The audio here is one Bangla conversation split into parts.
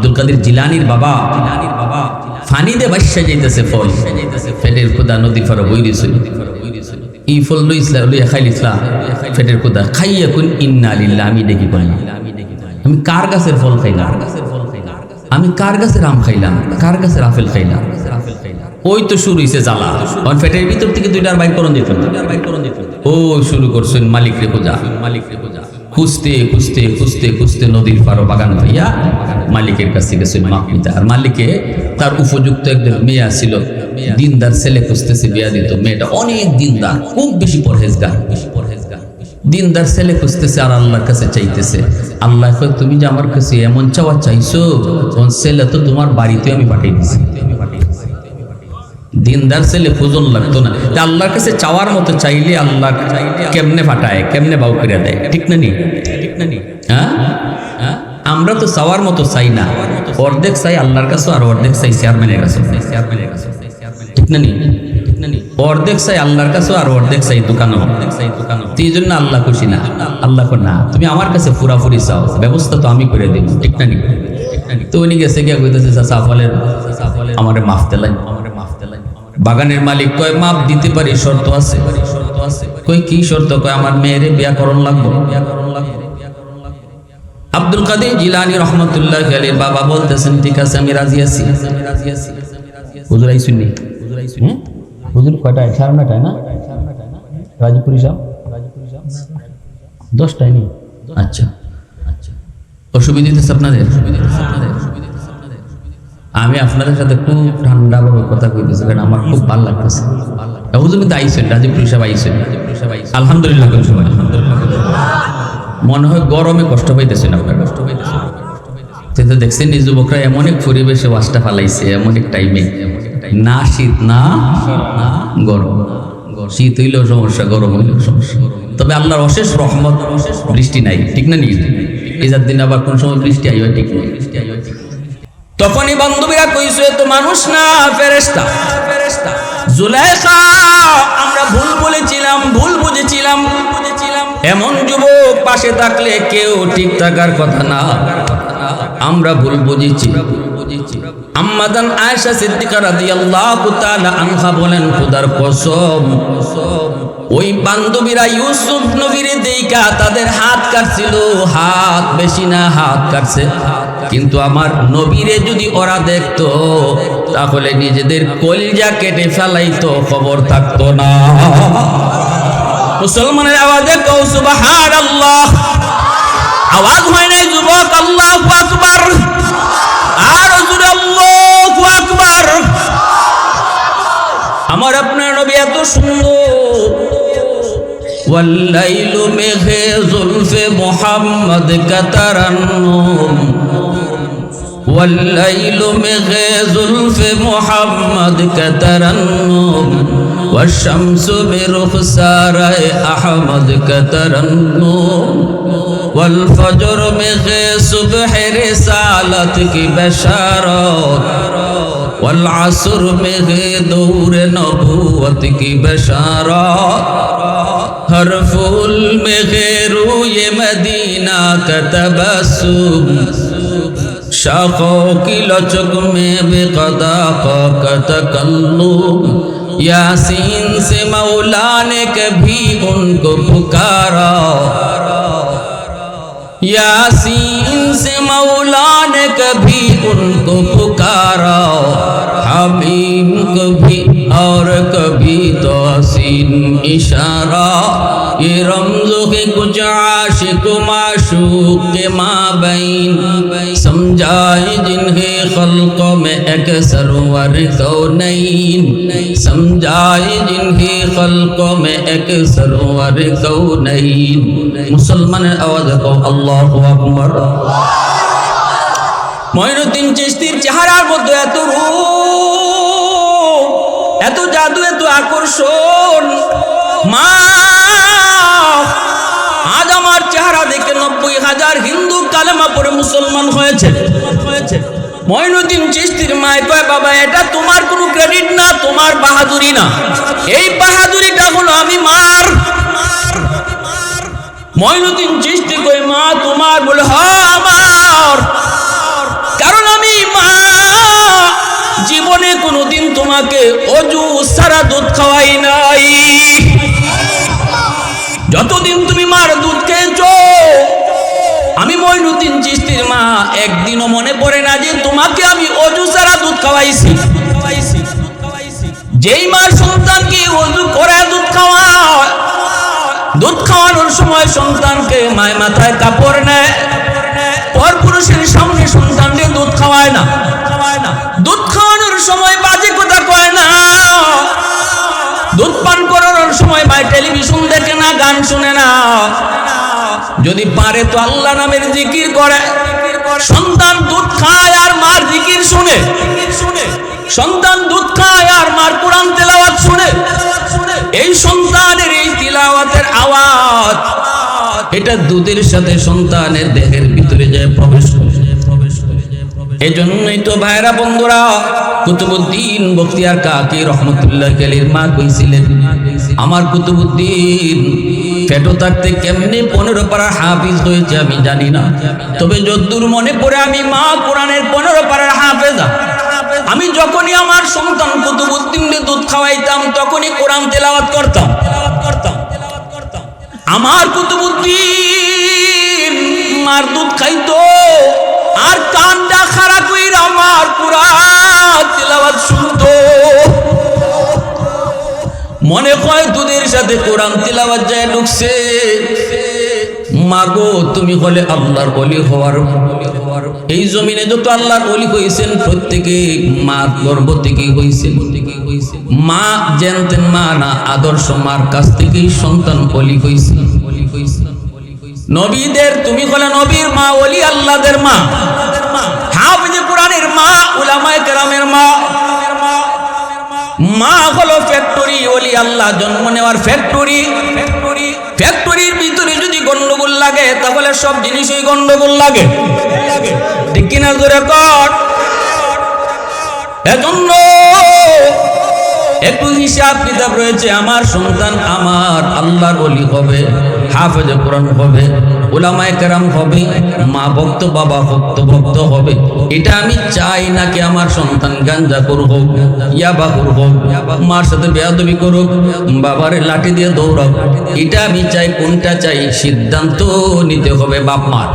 আব্দুল কাদের জিলানির বাবা ফানি দে বাসা যাইতেছে ফল ফেটের খুদা নদী ফর বইরিছিল এই ফল লইয়া খাইলিসলা ফেটের খুদা খাইয়া কোন ইন্না লিল্লাহ আমি দেখি বলি আমি কার গাছের ফল খাইলাম আমি কার গাছের আম খাইলাম কার গাছের আপেল খাইলাম ওই তো শুরু হইছে জ্বালা কারণ ফেটের ভিতর থেকে দুইটার বাইর করন দিত ও শুরু করছেন মালিক রে পূজা খুঁজতে খুঁজতে খুঁজতে খুঁজতে নদীর পারো বাগান ভাইয়া মালিকের কাছে গেছেন মাপ নিতে আর মালিকে তার উপযুক্ত একজন মেয়ে ছিল দিনদার ছেলে খুঁজতেছে বিয়া দিত মেয়েটা অনেক দিনদার খুব বেশি পরহেজগার দিনদার ছেলে খুঁজতেছে আর আল্লাহর কাছে চাইতেছে আল্লাহ কয় তুমি যে আমার কাছে এমন চাওয়া চাইছো তখন ছেলে তো তোমার বাড়িতে আমি পাঠিয়ে দিছি দিনদার ছেলে খুঁজন লাগতো না আল্লাহর কাছে চাওয়ার মতো চাইলে আল্লাহ কেমনে ফাটায় কেমনে বাউ করে দেয় ঠিক না নি হ্যাঁ আমরা তো চাওয়ার মতো চাই না অর্ধেক চাই আল্লাহর কাছে আর অর্ধেক চাই চেয়ারম্যানের কাছে ঠিক না নি অর্ধেক চাই আল্লাহর কাছে আর অর্ধেক চাই দোকানও এই জন্য আল্লাহ খুশি না আল্লাহ না তুমি আমার কাছে পুরাপুরি চাও ব্যবস্থা তো আমি করে দেব ঠিক না নি তো উনি গেছে গিয়া কইতেছে সাফালের আমারে মাফ দেলাই বাগানের মালিক কয় মাপ দিতে পারি শর্ত আছে কই কি শর্ত কয় আমার মেয়েরে বিয়া করণ লাগবে আব্দুল কাদের জিলানী রহমাতুল্লাহ আলাইহির বাবা বলতেছেন ঠিক আছে আমি রাজি আছি হুজুর আইসুনি হুজুর কয়টা 9:30 না রাজপুরি সাহেব 10টায় নি আচ্ছা অসুবিধা হচ্ছে আপনাদের আমি আপনাদের সাথে খুব ঠান্ডাভাবে কথা কইতেছি কারণ আমার খুব ভালো লাগতেছে হুজুর কিন্তু আইছেন রাজপুরি সাহেব আইছেন আলহামদুলিল্লাহ মনে হয় গরমে কষ্ট পাইতেছেন আপনারা কিন্তু দেখছেন এই যুবকরা এমন এক পরিবেশে ওয়াজটা ফালাইছে এমন এক টাইমে না শীত না গরম শীত হইলেও সমস্যা গরম হইলেও সমস্যা তবে আল্লাহর অশেষ রহমত বৃষ্টি নাই ঠিক না নি এজার দিন আবার কোন সময় বৃষ্টি আইবে ঠিক না তখনই বান্ধবীরা কইছে তো মানুষ না ফেরেশতা জুলাইখা আমরা ভুল বলেছিলাম ভুল বুঝেছিলাম এমন যুবক পাশে থাকলে কেউ ঠিক থাকার কথা না আমরা ভুল বুঝেছি আম্মাদান আয়েশা সিদ্দিকা রাদিয়াল্লাহু তাআলা আনহা বলেন খোদার কসম ওই বান্ধবীরা ইউসুফ নবীরে দেইকা তাদের হাত কাটছিল হাত বেশি না হাত কাটছে কিন্তু আমার নবীরে যদি ওরা দেখতো তাহলে নিজেদের কলিজা কেটে ফেলাইতো খবর থাকতো না মুসলমানের আওয়াজে কও সুবহানাল্লাহ আওয়াজ হয় না যুবক আল্লাহু আকবার আর জোরে আল্লাহু আকবার আমার আপনার নবী এত সুন্দর ওয়াল্লাইলু মেঘে জুলফে মুহাম্মদ কাতারান্নুম والليل مغيظ في محمد كترنم والشمس برخسار أحمد كترنم والفجر مغي صبح رسالت کی بشارت والعصر مغي دور نبوت کی بشارت ہر پھول مغي روی مدینہ کا تبسم شاخوں کی لچک میں بے قضا کا تکلم یاسین سے مولا نے کبھی ان کو پکارا یاسین سے مولا نے کبھی ان کو پکارا حمیم کبھی اور کبھی توسین اشارہ یہ رمزوں کے کچھ عاشق و معشوق کے مابین سمجھائے جنہیں خلقوں میں ایک سرور کونین سمجھائے جنہیں خلقوں میں ایک سرور کونین مسلمان آواز کو اللہ আকবার মঈনুদ্দিন চিশতির চেহারার মধ্যে এত রূপ এত জাদু এত আকর্ষণ মা আজ আমার চেহারা দেখে 90,000 হিন্দু কালেমা পড়ে মুসলমান হয়েছে মঈনুদ্দিন চিশতির মায় কয় বাবা এটা তোমার কোনো ক্রেডিট না তোমার বাহাদুরি না এই বাহাদুরিটা হলো আমি মার মঈনুদ্দিন চিশতি কই মা তোমার বলে হ্যাঁ আমার কারণ তোমাকে অজু সারা দুধ খাওয়াই নাই। যতদিন তুমি মার দুধ খেয়েছো, আমি মঈনুদ্দিন চিশতির মা একদিনও মনে পড়ে না যে তোমাকে আমি অজু সারা দুধ খাওয়াইছি। যেই মা সন্তানকে অজু করে দুধ খাওয়ায়, দুধ খাওয়ানোর সময় সন্তানকে মায়ের মাথায় কাপড় নেয়, পরপুরুষের সামনে সন্তানকে দুধ খাওয়ায় না। দুধ খাওয়ানোর সময় বাজে কথা কয় না। দুধ পান করানোর সময় মায়ের টেলিভিশন দেখে না, গান শুনে না। যদি পারে তো আল্লাহ নামের জিকির করে। সন্তান দুধ খায় আর মার জিকির শুনে, সন্তান দুধ খায় আর মার কোরআন তেলাওয়াত শুনে। এই সন্তানের এই তিলাওয়াতের আওয়াজ, এটা দুধের সাথে সন্তানের দেহের ভিতরে যায় প্রবেশ করে। এই জন্যই তো ভাইরা বন্ধুরা, কুতুবউদ্দিন বখতিয়ার কাকি রহমতুল্লাহ আলাইহির মা কইছিলেন, আমার কুতুবউদ্দিন পেটো থাকতে কেমনে 15 পারার হাফিজ হয়েছে আমি জানি না, তবে যদ্দূর মনে পড়ে আমি মা কোরআনের 15 পারার হাফেজা। আমি যখনই আমার সন্তান কুতুবউদ্দিনকে দুধ খাওয়াইতাম তখনই কোরআন তেলাওয়াত করতাম। আমার কুতুবউদ্দিন মার দুধ খাইতো আর কানটা খাড়া কইরা আমার কোরআন তেলাওয়াত শুনতো। মনে হয় দুধের সাথে কোরআন তেলাওয়াত যায় ঢুকছে। মাগো তুমি হলে আল্লাহর ওলি হওয়ার, এই জমিনে যত আল্লাহর ওলি হয়েছেন প্রত্যেকে মা গর্ভ থেকে হয়েছেন। মা জানতেন মা না, আদর্শ মার কাছ থেকেই সন্তান ওলি হয়েছে। নবীদের তুমি হলে নবীর মা, ওলি আল্লাহদের মা, হাফিজে কোরআনের মা, উলামায়ে কেরামের মা। মা হলো ফ্যাক্টরি, ওলি আল্লাহ জন্ম নেওয়ার ফ্যাক্টরি। ফ্যাক্টরির ভিতরে যদি গন্ডগোল লাগে তাহলে সব জিনিসই গন্ডগোল লাগে, ঠিক কিনা জোরে কর। এজন্য একটু হিসাব কিতাব রয়েছে। আমার সন্তান আমার আল্লাহর ওলি হবে, হাফেজে কোরআন হবে, উলামায়ে কেরাম হবে, মা ভক্ত বাবা ভক্ত হবে। এটা আমি চাই নাকি আমার সন্তান গাঞ্জা করুক, ইয়াবা করুক, মার সাথে বেয়াদবি করুক, বাবারে লাঠি দিয়ে দৌড়াক? এটা আমি চাই, কোনটা চাই সিদ্ধান্ত নিতে হবে বাপ মার।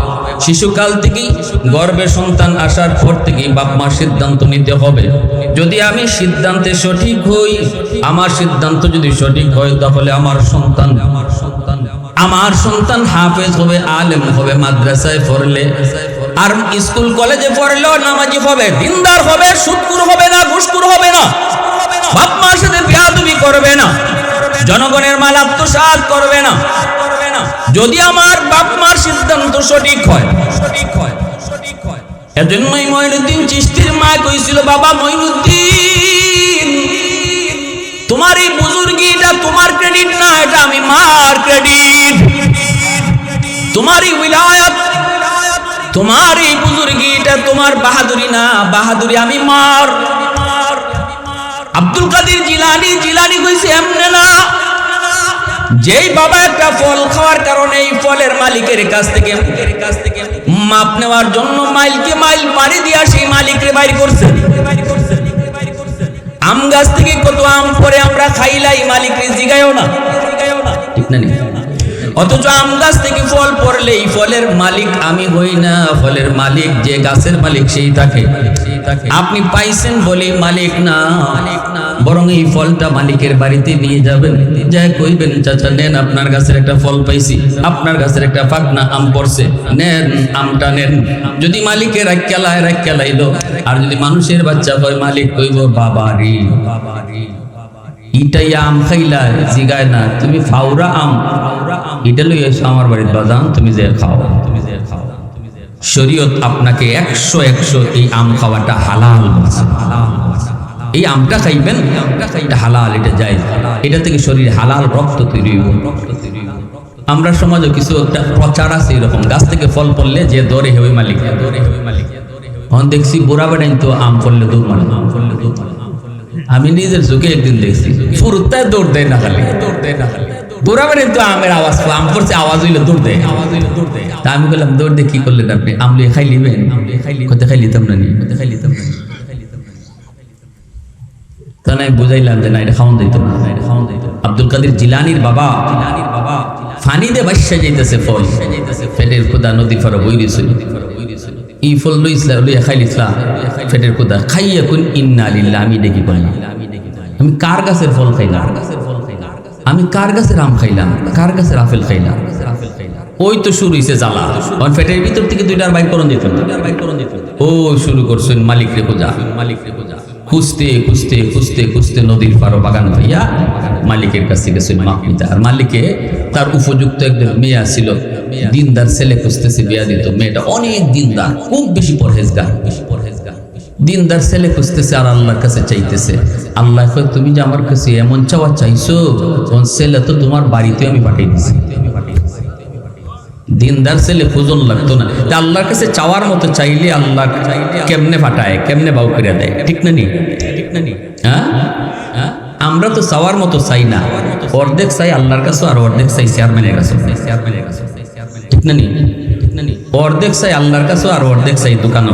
শিশুকাল থেকেই গর্ভে সন্তান আসার পর থেকেই বাপ মার সিদ্ধান্ত নিতে হবে। যদি আমি সিদ্ধান্তে সঠিক হই, আমার সিদ্ধান্ত যদি সঠিক হয়, তাহলে আমার সন্তান হাফেজ হবে, আলেম হবে, মাদ্রাসায় পড়লে আর স্কুল কলেজে পড়লেও নামাজি হবে, দিনদার হবে, সুদখোর হবে না, ঘুষখোর হবে না, বাপ মার সাথে বেয়াদবি করবে না, জনগণের মাল আত্মসাৎ করবে না। যদি আমার বাপ মার সিদ্ধান্ত সঠিক হয়। এজন্যই মঈনুদ্দিন চিশতির মা কইছিল, বাবা মঈনুদ্দিন তোমার এই বুজুর্গি এটা তোমার ক্রেডিট না, এটা আমি মার ক্রেডিট। তোমার এই উলায়াত, তোমার এই বুজুর্গি এটা তোমার বাহাদুরি না, বাহাদুরি আমি মার। আব্দুল কাদের জিলানী কইছে এমনে না, যেই বাবা একটা ফল খাওয়ার কারণে এই ফলের মালিকের কাছ থেকে মাপ নেওয়ার জন্য মাইলকে মাইল পাড়ি দিয়া সেই মালিককে বাইর করছে। আম গাছ থেকে কত আম পরে আমরা খাইলাই, মালিককে জিগায়ও না, ঠিক না? অথচ আম গাছ থেকে ফল পড়লে এই ফলের মালিক আমি হই না, ফলের মালিক যে গাছের মালিক সেই থাকে। আপনি পাইছেন বলে মালিক না, বরং এই ফলটা মালিকের বাড়িতে নিয়ে যাবেন, যাই কইবেন চাচা নেন আপনার গাছের একটা ফল পাইছি, আপনার গাছের একটা ফাকনা আম পড়ছে, নেন আমটা নেন। যদি মালিকে রাখলাইলো, আর যদি মানুষের বাচ্চা হয় মালিক কইব বাবারি ইটাই আম খাইলা, জিগায় না তুমি ফাউরা আম এটা লই এসো আমার বাড়িতে বাজান, তুমি যে খাও। শরীয়ত আপনাকে 100 এই আম খাওয়াটা হালাল বলছে। এই আমটা খাইবেন, এটা হালাল, এটা জায়েজ, এটা থেকে শরীরে হালাল রক্ত তৈরি হবে। আমরা সমাজে কিছু একটা প্রচার আছে এরকম, গাছ থেকে ফল পড়লে যে দৌড়ে হবে মালিক, এখন দেখছি বুড়া বেড়াই তো আম পড়লে দৌড় মারে। আমি নিজের চোখে একদিন দেখছি ফুরুত্তায় দৌড় দেয় না খালি, বুড়া বেড়াই তো আমের আওয়াজ, আম পড়ছে আওয়াজ হইলে দৌড় দেয়। তা আমি বললাম দৌড় দিয়ে কি করলেন আপনি? আমলে খাই লিবেন? খাই লিতাম না, তখন আমি বুঝাইলাম যে না, এটা খাওয়ান দিত না, এটা খাওয়ান দিত। আব্দুল কাদের জিলানির বাবা ফানি দে বাসা যাইতেছে ফল, পেটের ক্ষুধা নদী ফর বই দিছিল, ই ফল লইয়া খাইলিসলা, পেটের ক্ষুধা খাইয়া কোন ইন্না লিল্লাহ। আমি দেখি বললাম, আমি কার গাছের ফল খাইলাম, আমি কার গাছের আম খাইলাম, কার গাছের আপেল খাইলাম। ওই তো শুরু হয়েছে জ্বালা, কারণ পেটের ভিতর থেকে দুইটার বাইক করণ দিত, ও শুরু করছেন মালিক রে পূজা, মালিক রে পূজা। খুঁজতে খুঁজতে খুঁজতে খুঁজতে নদীর পারো বাগান ভাইয়া মালিকের কাছে গেছেন মাপ নিতে। আর মালিকে তার উপযুক্ত একজন মেয়ে ছিল, দিনদার ছেলে খুঁজতেছে বিয়া দিত। মেয়েটা অনেক দিনদার, খুব বেশি পরহেজগার, দিনদার ছেলে খুঁজতেছে আর আল্লাহর কাছে চাইতেছে। আল্লাহ কয়, তুমি যে আমার কাছে এমন চাওয়া চাইছো, তখন ছেলে তো তোমার বাড়িতে আমি পাঠিয়ে দিছি। দিনদার ছেলে খুঁজন লাগতো না, আল্লাহর কাছে চাওয়ার মতো চাইলে আল্লাহ কেমনে পাঠায়, কেমনে বাউ করে দেয়, ঠিক না নি? হ্যাঁ, আমরা তো চাওয়ার মতো চাই না, অর্ধেক চাই আল্লাহর কাছে আর অর্ধেক চাই চেয়ারম্যানের কাছে, ঠিক না নি? অর্ধেক চাই আল্লাহর কাছে আর অর্ধেক চাই দোকানো,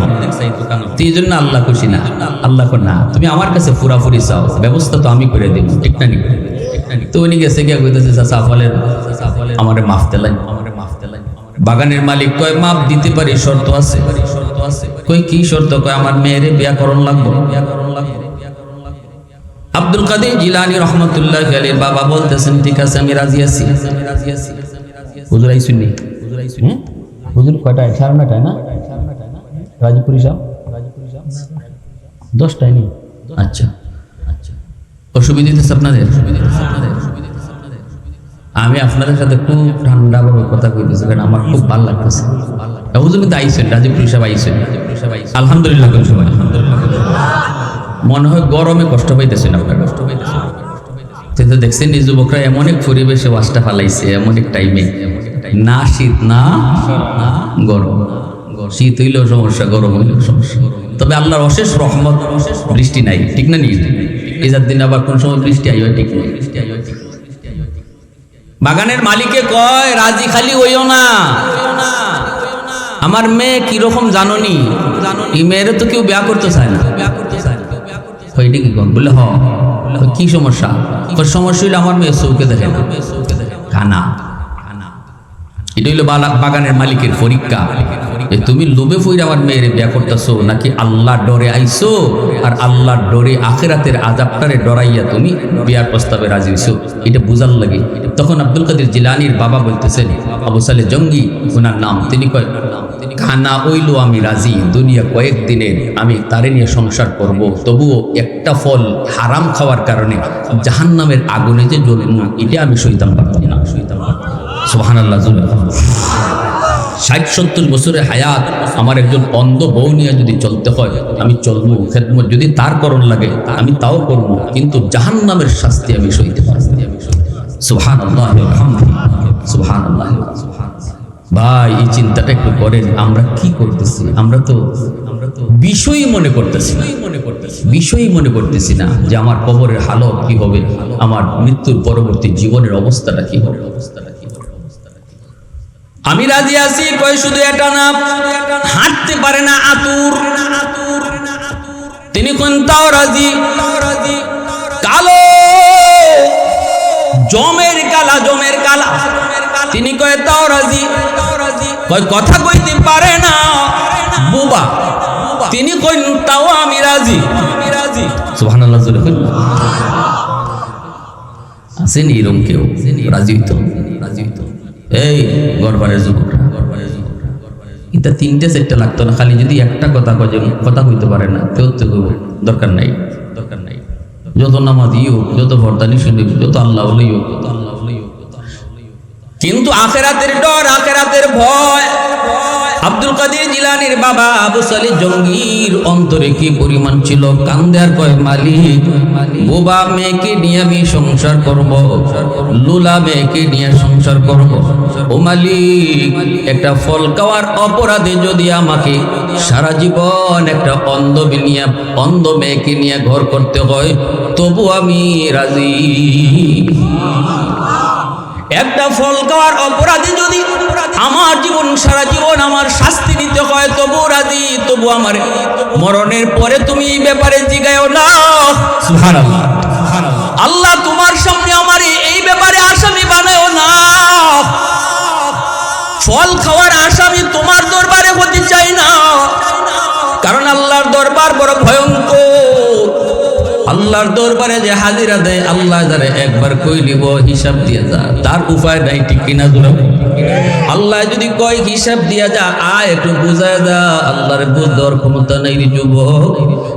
এই জন্য আল্লাহ খুশি না। আল্লাহ না, তুমি আমার কাছে পুরাপুরি চাও, ব্যবস্থা তো আমি করে দেব, ঠিক না নি? তো উনি গেছে গিয়া কইতেছে, চাচা ফলের আমারে মাফ দেলাই, আমারে মাফ দেলাই। বাগানের মালিক কয়, মাপ দিতে পারি, শর্ত আছে। কই কি শর্ত? কয়, আমার মেয়েরে বিয়া করণ লাগবো, বিয়া করণ লাগবো। আব্দুল কাদের জিলানী রহমতুল্লাহ আলাইহির বাবা বলতেছেন, ঠিক আছে আমি রাজি আছি। হুজুর আইসুন নি? হুজুর কয়টায়? 9:30টায় না? রাজপুরি সাহেব 10টায় নি? আচ্ছা আচ্ছা, অসুবিধা হচ্ছে আপনাদের? আমি আপনাদের সাথে খুব ঠান্ডাভাবে কথা কইতেছি, কারণ আমার খুব ভালো লাগতেছে। হুজুর কিন্তু আইসেন, রাজপুরি সাহেব আইসেন, আলহামদুলিল্লাহ। মনে হয় গরমে কষ্ট পাইতেছেন আপনারা, কষ্ট পাইতেছেন। কিন্তু দেখছেন এই যুবকরা এমন এক পরিবেশে ওয়াজটা ফালাইছে, এমন এক টাইমে, না শীত না গরম। শীত হইলেও সমস্যা, গরম হইলেও সমস্যা। তবে আল্লাহর অশেষ রহমত, বৃষ্টি নাই, ঠিক না? নিয়ে এজার দিন আবার কোন সময় বৃষ্টি আইও, ঠিক না? বাগানের মালিকে কয়, রাজি খালি হইও না, আমার মেয়ে কিরকম জানোনি? এই মেয়েরে তো কেউ বিয়া করতে চায় না। এটা কি কোন? বলে হ, কি সমস্যা? সমস্যা হইলে আমার মেয়ে চৌকে দেখে না, কানা। এটা হইলো বাগানের মালিকের পরীক্ষা, তুমি লোভে ফইরা আমার মেয়েরে বিয়া করতেছো, নাকি আল্লাহ ডরে আইছো আর আল্লাহর ডরে আখিরাতের আযাবটারে ডরাইয়া তুমি বিয়ার প্রস্তাবে রাজি হইছো, এটা বুঝার লাগে। তখন আব্দুল কাদের জিলানীর বাবা বলতেছেন, আবু সালে জঙ্গি ওনার নাম, তিনি কয়, কানা হইলো আমি রাজি, দুনিয়া কয়েকদিনের আমি তারে নিয়ে সংসার করব, তবুও একটা ফল হারাম খাওয়ার কারণে জাহান্নামের আগুনে যে জ্বলব, এটা আমি সইতাম পারতাম না। সুবহানাল্লাহ। 60-70 বছরের হায়াত আমার একজন অন্ধ বউ নিয়ে যদি চলতে হয়, আমি চলবো, খেদমত যদি তার করণ লাগে আমি তাও করব, কিন্তু জাহান্নামের শাস্তি আমি সইতে পারব। সুবহানাল্লাহ, সুবহানাল্লাহ। ভাই, এই চিন্তাটা একটু করেন, আমরা কি করতেছি? আমরা তো বিষয়ই মনে করতেছি, বিষয়ই মনে করতেছি না যে আমার কবরের হালত কি হবে, আমার মৃত্যুর পরবর্তী জীবনের অবস্থাটা কি হবে। আমি রাজি আছি কই, শুধু এটা না, হাঁটতে পারে না আতুর, তিনি কোন তাও রাজি। কালো জমের কালা, জমের কালা, তিনি কয় তাও রাজি। কয় কথা কইতে পারে না বুবা, তিনি কই তাও আমি রাজি। সুবহানাল্লাহ। আছেন এরকম কেউ রাজি হইতো? রাজি হইতো? এই গরবারের যুবকরা, এটা 3-4টা লাগতো না, খালি যদি একটা কথা কয়, কথা কইতে পারে না, কেউ তো দরকার নাই, দরকার নাই। যত নামাজি হোক, যত বরদানি শুনি, যত আল্লাহ বলেই হোক, কিন্তু আখিরাতের ডর, আখিরাতের ভয়। আব্দুল কাদের জিলানীর বাবা আবু সালে জঙ্গির অন্তরে কি পরিমাণ ছিল, কান্দে আর কয়, মালিক, বোবা মেয়েকে নিয়ে আমি সংসার করব, লুলা মেয়েকে নিয়ে সংসার করব। ও মালিক, একটা ফল খাওয়ার অপরাধে যদি আমাকে সারা জীবন একটা অন্ধ মেয়েকে নিয়ে ঘর করতে হয়, তবু আমি রাজি। একটা ফল খাওয়ার অপরাধী যদি আমার জীবন সারা জীবন আমার শাস্তি দিতে হয় তবু রাজি, তবু আমার মরণের পরে তুমি এই ব্যাপারে জিগায়ও না। সুবহানাল্লাহ। আল্লাহ তোমার সামনে আমার এই ব্যাপারে আসামি বানায়ও না। ফল খাওয়ার আসামি তোমার দরবারে হতে চাই না, কারণ আল্লাহর দরবার বড় ভয়ঙ্কর। আল্লাহর দরবারে যে হাজিরা দেয়, আল্লাহ যারা একবার কই নিব হিসাব দিয়া যা, তার উপায় নাই, ঠিক কিনা জোরে? আল্লাহ যদি কয় হিসাব দিয়া যা, আয় একটু বুঝায় যা, আল্লাহর বুঝ দেওয়ার ক্ষমতা নাই রে যুবক।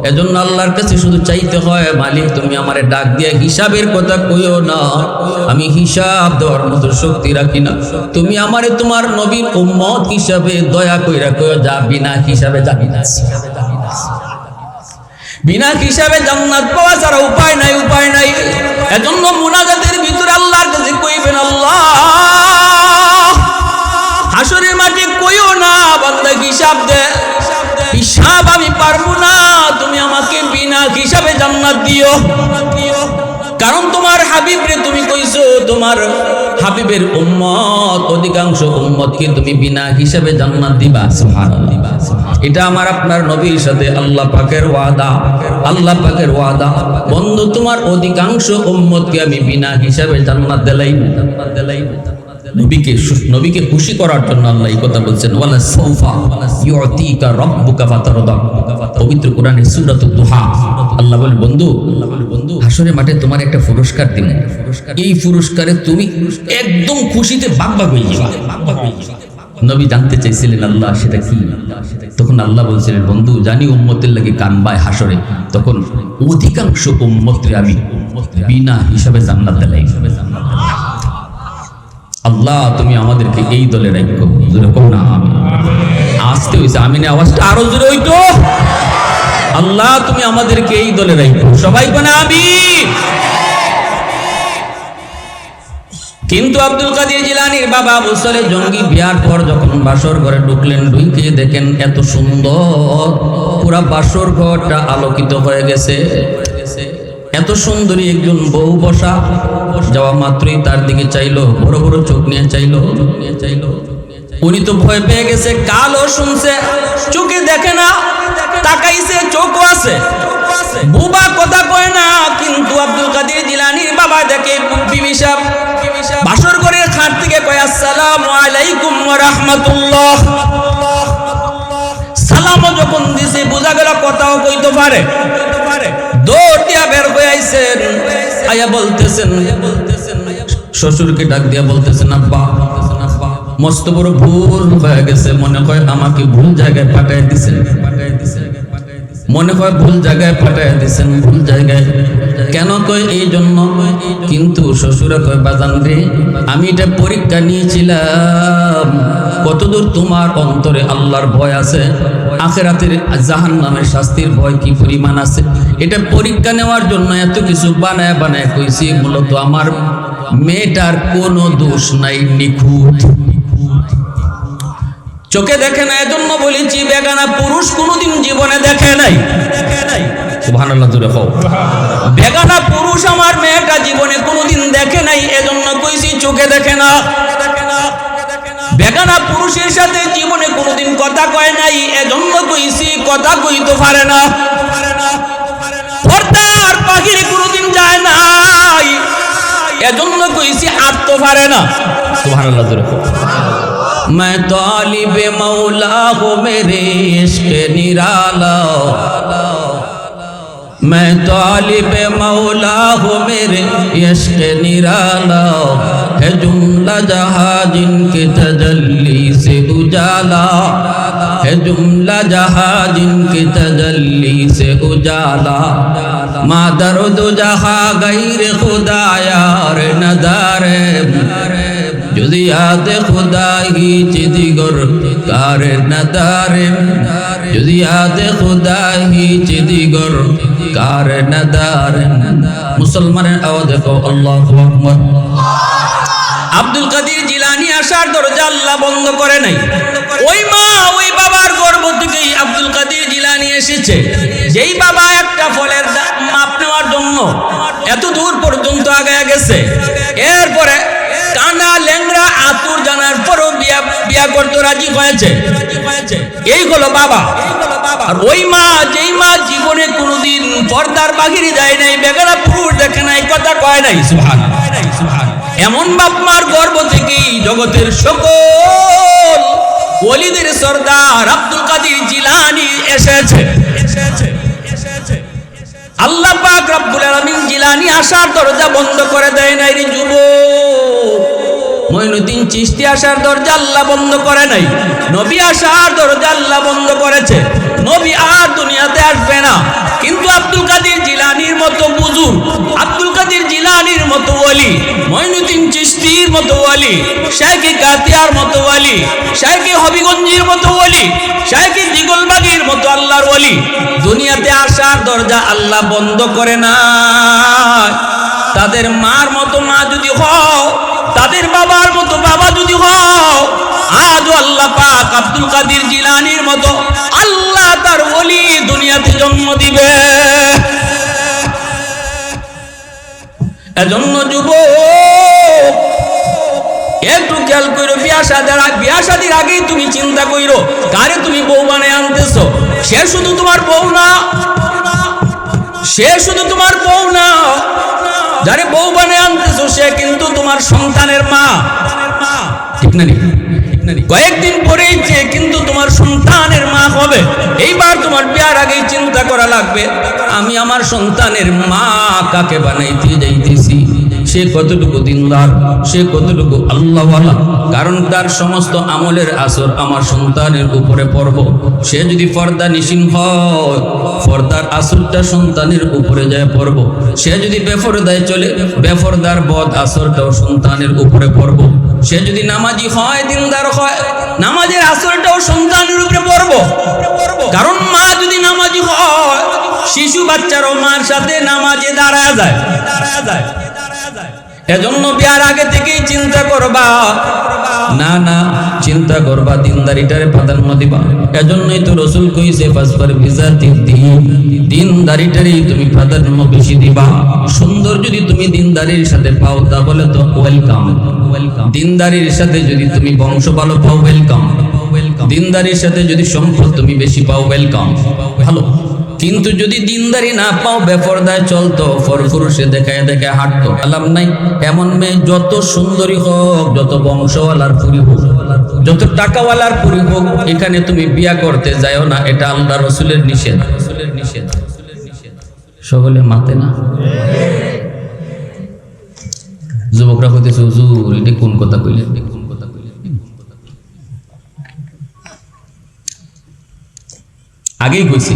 এজন্য আল্লাহর কাছে শুধু চাইতে হয়, মালিক তুমি আমারে ডাক দিয়ে হিসাবের কথা কইও না, আমি হিসাব দেওয়ার মতো শক্তি রাখি না, তুমি আমারে তোমার নবীর উম্মত হিসাবে দয়া কইরা কইও যা, বিনা হিসাবে যাবি না। বিনা হিসাবে জান্নাত পাওয়া ছাড়া উপায় নাই, উপায় নাই। এজন্য মুনাজাতের ভিতরে আল্লাহর কাছে কইবেন, আল্লাহ হাসরের মাঠে কইও না বান্দা হিসাব দে, হিসাব আমি পারবো না, তুমি আমাকে বিনা হিসাবে জান্নাত দিও। কারণ তোমার হাবিবরে তুমি কইছো তোমার হাবিবের উম্মত অধিকাংশ উম্মতকে তুমি বিনা হিসাবে জান্নাত দিবা। সুবহানাল্লাহ। এটা আমার আপনার নবীর সাথে আল্লাহ পাকের ওয়াদা, আল্লাহ পাকের ওয়াদা। বন্ধু তোমার অধিকাংশ উম্মতকে আমি বিনা হিসাবে জান্নাত দিলাইব। নবীকে খুশি করার জন্য আল্লাহ এই কথা বলছেন, ওয়ালা সাউফা ইউতিকা রাব্বুকা ফাতারদা। পবিত্র কোরআনে সূরাতুদ দুহা আল্লাহ বলে, বন্ধু হাসরের মাঠে তোমার একটা পুরস্কার দিন, এই পুরস্কারে তুমি একদম খুশিতে বাগবাগ হয়ে যাবে। নবী জানতে চাইছিলেন আল্লাহ সেটা কি? তখন আল্লাহ বলছিলেন, বন্ধু জানি উম্মতের লাগে কানবায় হাসরে, তখন অধিকাংশ উম্মতরে আমি বিনা হিসাবে জান্নাত দিলাই। আল্লাহ তুমি আমাদেরকে এই দলে রাখো। জোরে কও না আমিন। আসতে হইছে আমিনের আওয়াজটা আরো জোরে হইতো। আল্লাহ তুমি আমাদেরকে এই দলে রাখো, সবাই কোন আমিন। কিন্তু আব্দুল কাদের জিলানীর বাবা আবু সালেহ জঙ্গি বিয়ার পর যখন বাসর ঘরে ঢুকলেন, ঢুকে দেখেন এত সুন্দর, পুরা বাসর ঘরটা আলোকিত হয়ে গেছে। এত সুন্দরী একজন বউ বসা, যাওয়া মাত্রই তার দিকে চাইলো, বড় বড় চোখ নিয়ে চাইলো। উনি তো ভয় পেয়ে গেছে, কালো শুনছে, চোখে দেখে না, তাকাইছে, চোখও আছে, বুবা কথা কয় না। কিন্তু আব্দুল কাদের জিলানীর বাবা দেখে বিবি সাহেব বাসর ঘরের খাট থেকে কয়, আসসালামু আলাইকুম ওয়া রাহমাতুল্লাহ। সালামও যখন দিছে, বোঝা গেল কথাও কইতে পারে। দৌড় দিয়া বের হয়ে আইছেন, আয়া বলতেছেন, শ্বশুরকে ডাক দিয়া বলতেছেন, আব্বা মস্ত বড় ভুল হয়ে গেছে, মনে হয় আমাকে ভুল জায়গায় পাঠায় দিছেন, মনে হয় ভুল জায়গায় পাঠায় দিছেন, ভুল জায়গায়। কেন কয় এই জন্য? কিন্তু শ্বশুরা কয়, বাজান রে আমি এটা পরীক্ষা নিয়েছিলাম কতদূর তোমার অন্তরে আল্লাহর ভয় আছে, আখিরাতের জাহান্নামের শাস্তির ভয় কি পরিমাণ আছে, এটা পরীক্ষা নেওয়ার জন্য এত কিছু বানায় বানায় কইছি। মূলত আমার মেয়েটার কোনো দোষ নাই, নিখুঁত, চোখে দেখে না, এজন্য বলেছি বেগানা পুরুষ কোনোদিন জীবনে দেখে নাই। সুবহানাল্লাহ জোরে কও। বেগানা পুরুষ আমার মেয়েটা জীবনে কোনোদিন দেখে নাই, এজন্য কইছি চোখে দেখে না। বেগানা পুরুষের সাথে জীবনে কোনোদিন কথা কয় নাই, এজন্য কইছি কথা কইতে পারে না। পর্দার বাহিরে কোনোদিন যায় নাই, এজন্য কইছি আটতে পারে না। সুবহানাল্লাহ জোরে কও। मैं तालिबे मौला हो मेरे इश्क निराला, मैं तालिबे मौला हो मेरे इश्क निराला, है जुमला जहां जिनके तजल्ली से उजाला, है जुमला जहां जिनके तजल्ली से उजाला, माँ दर्द जहां गैर खुदा यार नदारे, যদি আদে খুদাহি চিদিগর কারে নদারে, যদি আদে খুদাহি চিদিগর কারে নদারে। মুসলমানের আওয়াজ দেখো, আল্লাহু আকবার। আব্দুল কাদের জিলানী আসার দরজা আল্লাহ বন্ধ করে নাই। ওই মা ওই বাবার গর্ভ থেকেই আব্দুল কাদের জিলানী এসেছে। যেই বাবা একটা ফলের মাপ নেওয়ার জন্য এত দূর পর্যন্ত আগায় গেছে, এরপরে কানা ল্যাংরা আতুর জানার পরও বিয়া করতে রাজি হয়েছে। এই হলো বাবা। আর ওই মা, যেই মা জীবনে কোনোদিন পর্দার বাহিরে যায় নাই, বেগানা পুরুষ দেখে নাই, কথা কয় নাই, সুবহানাল্লাহ, এমন বাপ মার গর্ভ থেকেই জগতের সকল ওলিদের সরদার আব্দুল কাদের জিলানী এসেছে। আল্লাহ পাক রব্বুল আলামিন জিলানী আসার দরজা বন্ধ করে দেয় নাই রে যুবক। মঈনুদ্দিন চিশতি আসার দরজা আল্লাহ বন্ধ করে নাই, নবী আসার দরজা আল্লাহ বন্ধ করেছে। নবী আর দুনিয়াতে আসবে না, কিন্তু আব্দুল কাদের জিলানীর মতো বুজুর্গ, আব্দুল কাদের জিলানীর মতো ওলি, মঈনুদ্দিন চিশতির মতো ওলি, শাইখে কাতিয়ার মতো ওলি, শাইখে হবিগঞ্জের মতো ওলি, শাইখে দিগলবাগির মতো আল্লাহর ওলি দুনিয়াতে আসার দরজা আল্লাহ বন্ধ করে না। তাদের মার মতো মা যদি হও, তাদের বাবার মতো বাবা যদি হও, আজ আল্লাহ পাক আব্দুল কাদের জিলানীর মতো আল্লাহ তার ওলি দুনিয়াতে জন্ম দিবে। এজন্য যুবক একটু খেয়াল করো, বিয়া শাদীর আগেই তুমি চিন্তা করো কারে তুমি বউ বানায় আনতেছো। সে শুধু তোমার বউ না, সে শুধু তোমার বউ না, যারে বউ বানায় আনতেছো সে কিন্তু তোমার সন্তানের মা, ঠিক না? কয়েকদিন পরেই যে কিন্তু তোমার সন্তানের মা হবে। এইবার তোমার বিয়ার আগেই চিন্তা করা লাগবে, আমি আমার সন্তানের মা কাকে বানাইতে যাইতেছি, সে কতটুকু দিনদার, সে কতটুকু আল্লাহওয়ালা। কারণ তার সমস্ত আমলের আসর আমার সন্তানের উপরে পড়ব। সে যদি পর্দা নিশীন হয়, পর্দার আসরটা সন্তানের উপরে যায় পড়ব। সে যদি বেপরদায় চলে, বেপরদার বদ আসরটাও সন্তানের উপরে পড়ব। সে যদি নামাজি হয়, দিনদার হয়, নামাজের আসরটাও সন্তানের উপরে পড়ব। কারণ মা যদি নামাজি হয়, শিশু বাচ্চারও মার সাথে নামাজে দাঁড়ায় যায়। এজন্য বিয়ার আগে থেকেই চিন্তা করবা, না না চিন্তা করবা দিনদারিটারে প্রাধান্য দিবা। এজন্যই তো রাসূল কইছে ফাসফার বিজাতি দ্বীন, দিনদারিটারই তুমি প্রাধান্য বেশি দিবা। সুন্দর যদি তুমি দিনদারির সাথে পাও তাহলে তো ওয়েলকাম, দিনদারির সাথে যদি তুমি বংশ ভালো পাও ওয়েলকাম, দিনদারির সাথে যদি সম্পদ তুমি বেশি পাও ওয়েলকাম, ভালো। কিন্তু যদি দিনদারি না পাও, বেপরদায় চলতো, পরপুরুষে দেখায় দেখায় হাঁটতো, আলাম নাই। এমন মেয়ে যত সুন্দরী হোক, যত বংশওয়ালার পুরি হোক, যত টাকাওয়ালার পুরি হোক, এখানে তুমি বিয়া করতে যাও না, এটা আল্লাহ রাসূলের নিষেধ। সকলে মাতে না। যুবকরা কইতেছে হুজুর এটা কোন কথা কইলেন? আগেই কইছি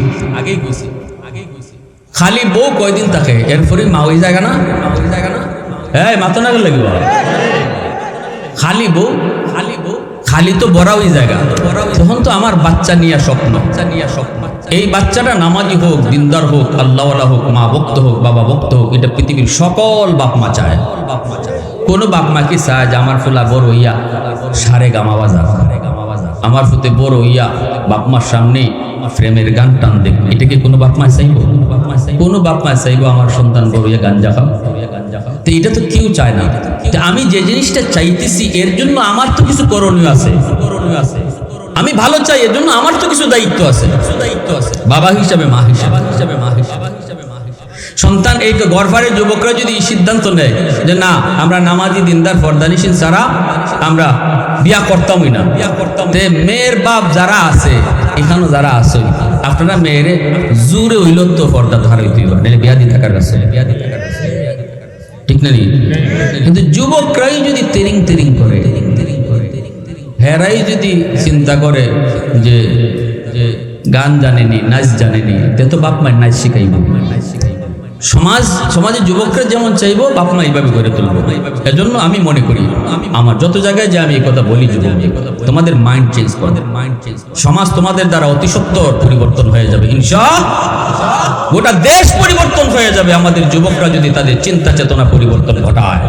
খালি বউ কয়দিন থাকে, এরপরে মা ওই জায়গা না, হ্যাঁ মাতো না লাগিব। খালি বউ খালি তো বড় ওই জায়গা, তখন তো আমার বাচ্চা নিয়ে স্বপ্ন। এই বাচ্চাটা নামাজি হোক, দিনদার হোক, আল্লাহওয়ালা হোক, মা ভক্ত হোক, বাবা ভক্ত হোক, এটা পৃথিবীর সকল বাপ মা চায়। কোনো বাপ মা কি চায় যে আমার ফুলা বড় হইয়া সারে গামা বাজা, আমার ফুতে বড় হইয়া বাপ মার সামনে প্রেমের গান টান দেখবে? এটা কি কোনো বাপ মা চাইব? কোনো বাপ মা চাইব আমার সন্তান বড় হইয়া গাঞ্জা খাও? তো এটা তো কেউ চায় না। আমি যে জিনিসটা চাইতেছি এর জন্য আমার তো কিছু করণীয় আছে, আমি ভালো চাই, এর জন্য আমার তো কিছু দায়িত্ব আছে, বাবা হিসাবে, মা হিসাবে। সন্তান এই গর্ভারের যুবকরা যদি সিদ্ধান্ত নেয় যে না আমরা নামাজি দিনদার পর্দানিশীল ছাড়া আমরা বিয়া করতামই না, মেয়ের বাপ যারা আছে এখানেও যারা আছে, আপনারা মেয়েরে জোরে হইল তো পর্দা ধার হইতে বিয়া দিয়ে থাকার কাছে, ঠিক না? কিন্তু যুবকরাই যদি তেরিং করে, হেরাই যদি চিন্তা করে যে গান জানেনি, নাচ জানেনি, তে তো বাপ মায়ের নাচ শিখাইব। সমাজে যুবকরা যেমন চাইবো বাপ মা এইভাবে করে তুলবো। এজন্য আমি মনে করি আমার যত জায়গায় যে আমি এই কথা বলি, যুবক তোমাদের মাইন্ড চেঞ্জ করো, সমাজ তোমাদের দ্বারা অতি সত্বর পরিবর্তন হয়ে যাবে ইনশাআল্লাহ। গোটা দেশ পরিবর্তন হয়ে যাবে আমাদের যুবকরা যদি তাদের চিন্তা চেতনা পরিবর্তন ঘটায়।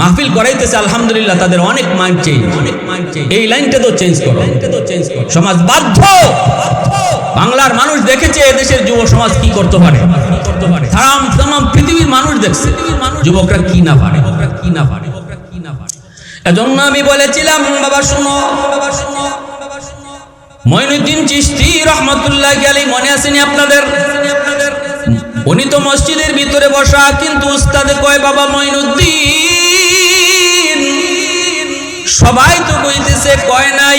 মাহফিল করাইতেছে আলহামদুলিল্লাহ, তাদের অনেক মাইন্ড চেঞ্জ, এই লাইনটা তো চেঞ্জ করো। সমাজ বাধ্য, বাংলার মানুষ দেখেছে এদেশের যুব সমাজ কি করতে পারে, তাম পৃথিবীর মানুষ দেখছে যুবকরা কি না পারে। এজন্য আমি বলেছিলাম বাবা শুনো, মঈনুদ্দিন চিশতি রহমতুল্লাহ আলাইহি মনে আসেনি আপনাদের? উনি তো মসজিদের ভিতরে বসা, কিন্তু উস্তাদে কয় বাবা মঈনুদ্দিন, সবাই তো কইতেছে কয় নাই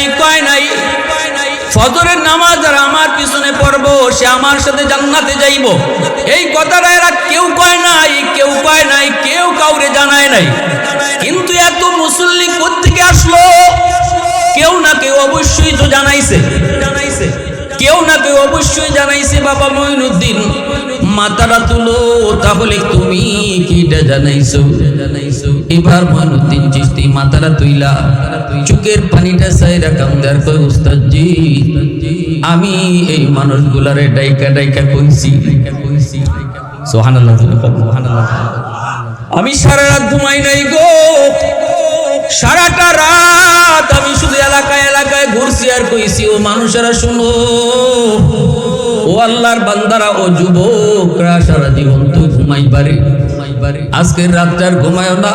ফজরের নামাজ আর আমার পিছনে পড়বো সে আমার সাথে জান্নাতে যাইব। এই কথাটা এরা কেউ কয় নাই, কেউ কাউরে জানায় নাই। কিন্তু এত মুসল্লি কোত্থেকে আসলো? কেউ না কেউ অবশ্যই তো জানাইছে, বাবা মঈনুদ্দিন মাথাটা তুলো, তাহলে তুমি কিটা জানাইছো? এবার মঈনুদ্দিন চিশতি মাথাটা তুইলা চোখের পানিটা সাইরা কান্দার কই উস্তাদজি, আমি এই মানুষগুলারে ডাইকা কইছি। সুবহানাল্লাহ, সুবহানাল্লাহ। আমি সারা রাত ঘুমাই নাই গো, সারাটা রাত আমি শুধু এলাকায় ঘুরছি আর কইছি ও মানুষেরা শুনো, ও আল্লাহর বান্দারা, ও যুবকরা, সারা জীবন তো ঘুমাইবারে, আজকের রাতটার ঘুমায়ও না,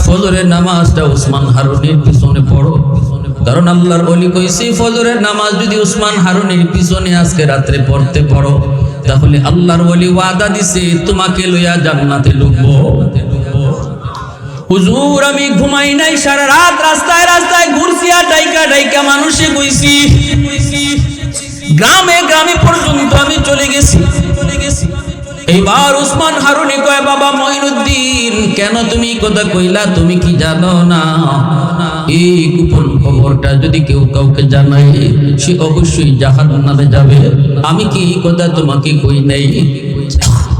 ফজরের নামাজটা উসমান হারুনির পিছনে পড়ো। কারণ আল্লাহর ওলি কইছি ফজরের নামাজ যদি উসমান হারুনির পিছনে আজকে রাত্রে পড়তে পারো, তাহলে আল্লাহর ওলি ওয়াদা দিছে তোমাকে লইয়া জান্নাতে ঢুকবো। হুজুর আমি ঘুমাই নাই, সারা রাত রাস্তায় ঘুরছি আর ডাইকা মানুষে কইছি, গ্রামে পর্যন্ত আমি চলে গেছি। এইবার উসমান হারুনি কয় বাবা মঈনুদ্দিন, কেন তুমি কথা কইলা? তুমি কি জানো না এই গোপন খবরটা যদি কেউ কাউকে জানায় সে অবশ্যই জাহান্নামে যাবে? আমি কি এই কথা তোমাকে কই নাই?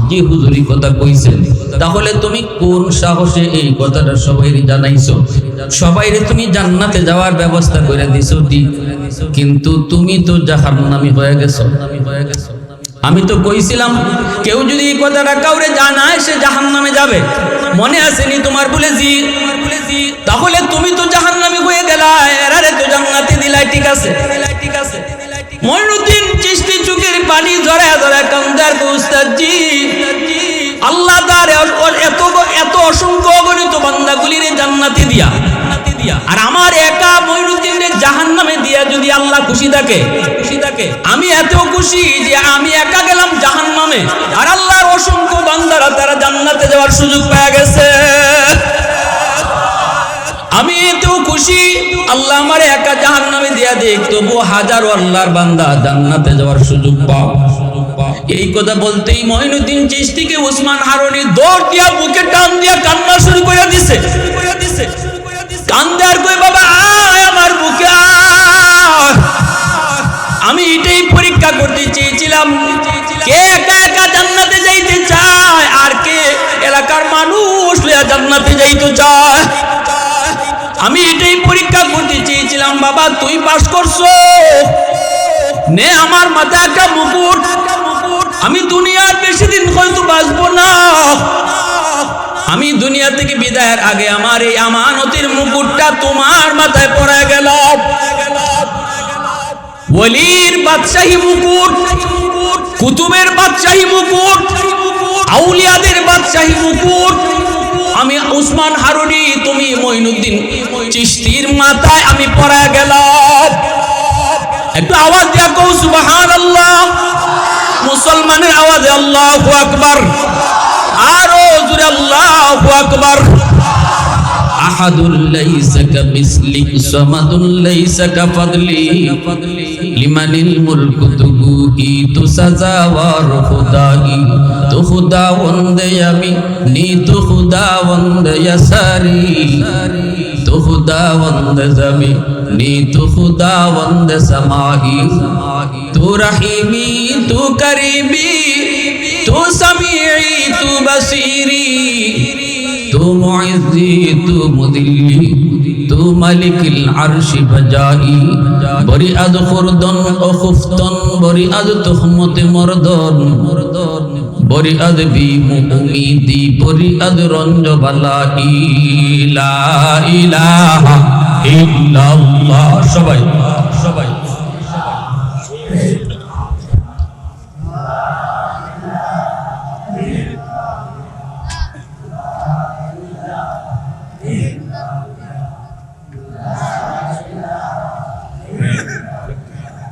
যে হুজুরি কথা কইছেন, তাহলে তুমি কোন সাহসে এই কথাটা সবাইরে জানাইছো? সবাইরে তুমি জান্নাতে যাওয়ার ব্যবস্থা করে দিছো ঠিক, কিন্তু তুমি তো জাহান্নামী হয়ে গেছো। আমি তো কইছিলাম কেউ যদি এই কথাটা কাউরে জানায় সে জাহান্নামে যাবে, মনে আসেনি তোমার? বলে জি। তাহলে তুমি তো জাহান্নামী হয়ে গেলা, এরারে তো জান্নাতে দিলাই, ঠিক আছে। মঈনুদ্দিন চিশতি চোখের পানি ঝরা কান্দার উস্তাদজি, আল্লাহ তার এত অসংখ্য অগণিত বান্দাগুলির জান্নাতে দিয়া আর আমার একা মঈনুদ্দিনের জাহান্নামে দিয়া যদি আল্লাহ খুশি থাকে, আমি এত খুশি যে আমি একা গেলাম জাহান্নামে আর আল্লাহর অসংখ্য বান্দারা তারা জান্নাতে যাওয়ার সুযোগ পেয়ে গেছে। আমি এত খুশি আল্লাহ আমার একা জাহান্নামে দিয়া দেখ, তবু হাজারো আল্লাহর বান্দা জান্নাতে যাওয়ার সুযোগ পাও। এই কথা বলতেই মঈনুদ্দিন চিশতিকে উসমান হারুনি দৌড় দিয়া বুকে টান দিয়া কান্না শুরু করে দিছে। কান্দে আর কই বাবা আয় আমার বুকে আয়। আমি এটাই পরীক্ষা করতে চেয়েছিলাম কে একা জান্নাতে যাইতে চায় আর কে এলাকার মানুষ লইয়া জান্নাতে যাইতে চায়। আমি এটাই পরীক্ষা করতে চেয়েছিলাম। বাবা তুই পাস করছো, নে আমার মাথায় একটা মুকুট। আমি দুনিয়ার বেশি দিন হয়তো বাঁচবো না, আমি দুনিয়া থেকে বিদায়ের আগে আমার এই আমানতের মুকুটটা তোমার মাথায় পড়ে গেল। ওলির বাদশাহী মুকুট, কুতুবের বাদশাহী মুকুট, আউলিয়াদের বাদশাহী মুকুট আমি উসমান হারুনি, তুমি মঈনুদ্দিন চিশতির মাথায় আমি পড়ে গেলাম। একটু আওয়াজ দিয়া কও সুবহানাল্লাহ। মুসলমানের আওয়াজে আল্লাহু আকবার, আরো জোরে আল্লাহু আকবার। আহাদুল লাইসা কামিসলি সামাদুল লাইসা কাফাদলি লিমানিল মুলকু তুগুহি তু সাজাওয়ার খুদাই তু খুদাওয়ান্দে আমি নি তু খুদাওয়ান্দে ইয়াসারি তু খুদাওয়ান্দে জামি নি তু খুদাওয়ান্দে সামাহি তু রহিমি তু করিমি তু সামিঈ তু বসীরি তু মুইজ্জি তু মুদিল্লি তু মালিকিল আরশি বজাই বরি আদ খুরদন ও খুফতন বরি আদ তুহমতে মরদন বরি আদ বি মুমিদি বরি আদ রঞ্জ বালাই লা ইলাহা ইল্লাল্লাহ। সবাই